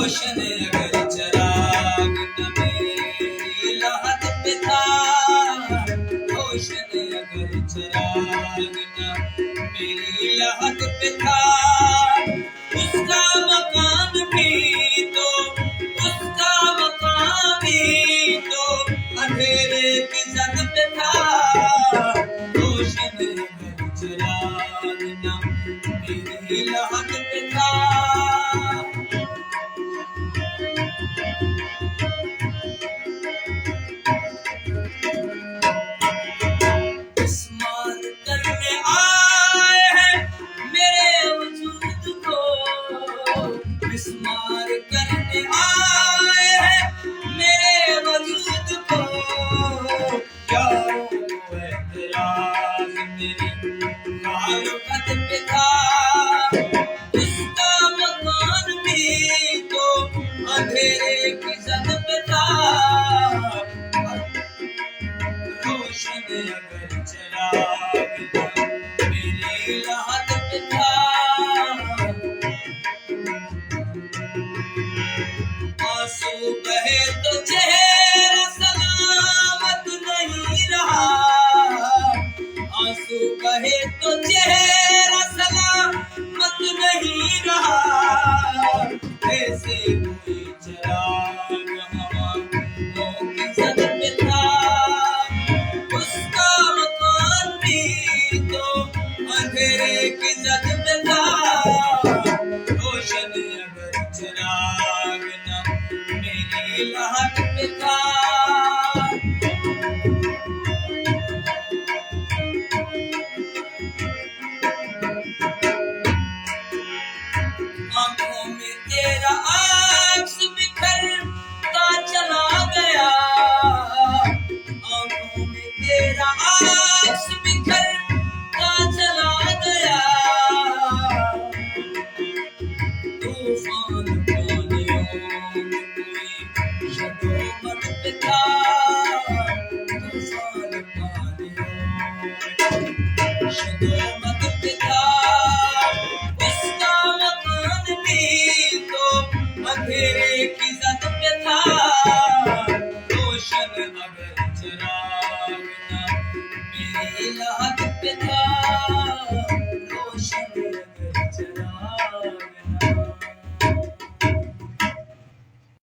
रोशन अगर चिराग न मेरी लहद पे था, रोशन अगर चिराग न मेरी लहद पे था, उसका मकान भी तो, उसका मकान भी तो अंधेरे की जद पे था। रोशन अगर चिराग न मेरी लहद पे था। इस्तेमाल करने आए हैं मेरे वजूद को, इस्तेमाल करने आए हैं मेरे वजूद को, यारों को एतराज मेरी मालूमत पे था। उसका मकान भी तो अंधेरे की जद पे था। रोशन अगर चिराग न मेरी लहद पे था। आंसू बहे तो चेहरा सलामत नहीं रहा, आंसू बहे तो चेहरा सलामत नहीं रहा। ऐसे कोई चिराग हवाओं की जद पे था। उसका मकान भी तो अंधेरे की जद पे था। रोशन अगर चिराग न मेरी लहद पे था। आंखों में तेरा अक्स बिखरता चला गया, आंखों में तेरा अक्स बिखरता चला गया। तूफान पानियों में कोई शदोमत पे था। तूफान पानियों में शदोमत पे था। उसका मकान भी तो अंधेरे की जद पे था। रोशन अगर चिराग न मेरी लहद